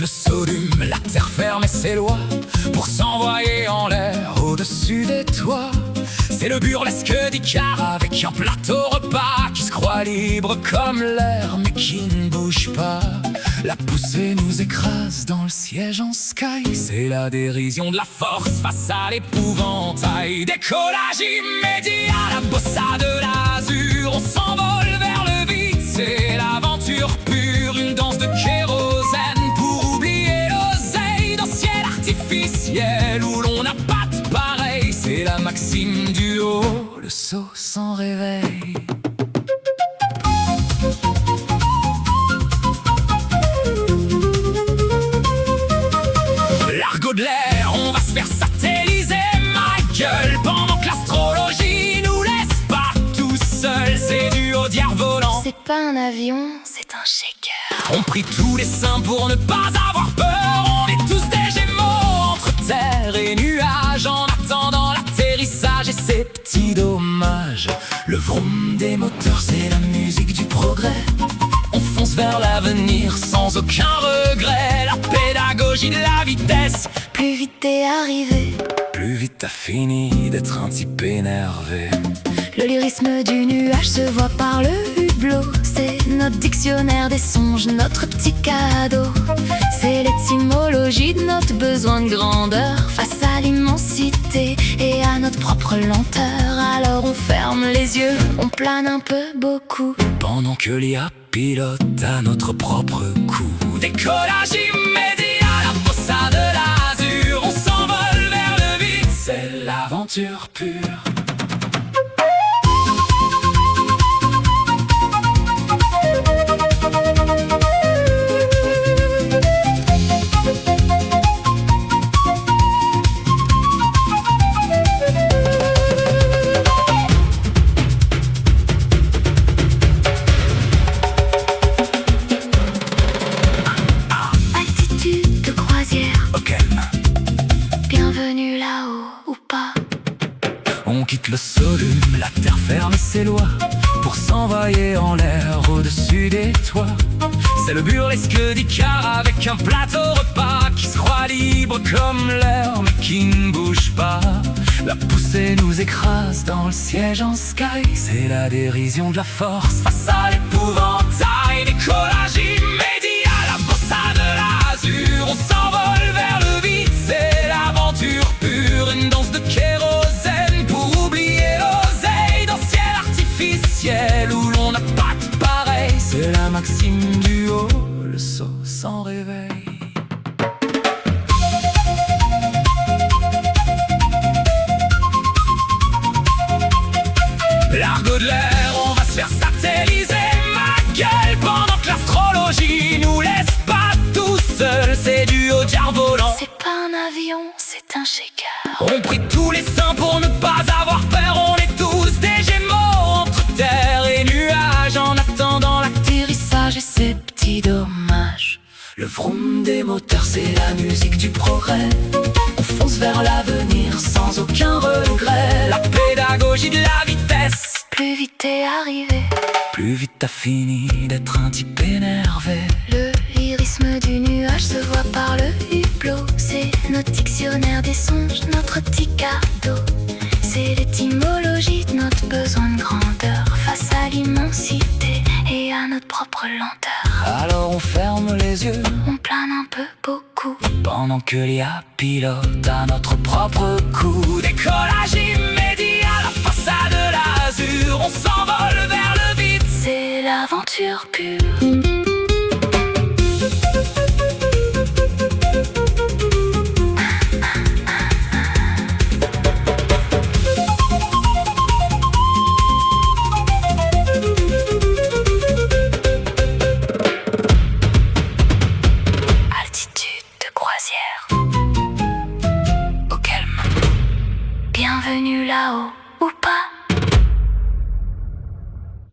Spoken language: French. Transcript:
le sodium, la terre ferme et ses lois pour s'envoyer en l'air au-dessus des toits. C'est le burlesque d'Icare avec un plateau repas qui se croit libre comme l'air mais qui ne bouge pas. La poussée nous écrase dans le siège en sky. C'est la dérision de la force face à l'épouvantail. Décollage immédiat, la bossa de l'azur. On s'envole vers le vide, c'est l'aventure pure. Une danse de kérosène pour oublier l'oseille. Dans ciel artificiel où l'on n'a pas de pareil. C'est la maxime du haut, le saut sans réveil. L'argot de l'air, on va se faire satelliser, ma gueule. Pendant que l'astrologie nous laisse pas tout seuls. C'est du haut volant. C'est pas un avion, c'est un shaker. On prie tous les saints pour ne pas avoir peur. On est tous des gémeaux entre terre et nuages, en attendant l'atterrissage et ses petits dommages. Le vroom des moteurs, c'est la musique du progrès. On fonce vers l'avenir sans aucun regret. La pédagogie de la vitesse. Plus vite t'es arrivé, plus vite t'as fini d'être un type énervé. le lyrisme du nuage se voit par le hublot. C'est notre dictionnaire des songes, notre petit cadeau. C'est l'étymologie de notre besoin de grandeur face à l'immensité et à notre propre lenteur. Alors on ferme les yeux, on plane un peu beaucoup, pendant que l'IA pilote à notre propre coup. Décollage immédiat, la bossa de l'azur. On s'envole vers le vide, c'est l'aventure pure. Bienvenue là-haut ou pas. On quitte le sodium, la terre ferme ses lois pour s'envoyer en l'air au-dessus des toits. C'est le burlesque d'Icare avec un plateau repas qui se croit libre comme l'air mais qui ne bouge pas. La poussée nous écrase dans le siège en sky. C'est la dérision de la force face à l'épouvantail. Décollage immédiat, la bossa de l'azur. On s'envole vers le vide, c'est l'aventure pure. Une danse de kérosène pour oublier l'oseille. Dans ciel artificiel où l'on n'a pas de pareil. C'est la maxime du haut, le saut sans réveil. L'argot de l'air, on va se faire satelliser, ma gueule. Pendant que l'astrologie nous laisse pas tout seuls. C'est du haut volant. C'est pas un avion, c'est un shaker. On prie tous les saints pour ne pas avoir peur. On est tous des gémeaux entre terre et nuages, en attendant l'atterrissage et ses petits dommages. Le vroom des moteurs, c'est la musique du progrès. On fonce vers l'avenir sans aucun regret. La pédagogie de la vitesse. Plus vite t'es arrivé, plus vite t'as fini d'être un type énervé. le lyrisme du nuage se voit par le hublot. C'est notre dictionnaire des songes, notre petit cadeau. C'est l'étymologie de notre besoin de grandeur face à l'immensité et à notre propre lenteur. Alors on ferme les yeux, on plane un peu beaucoup, pendant que l'IA pilote à notre propre coup. Décollage immédiat, la façade de l'azur. On s'envole vers le vide, c'est l'aventure pure.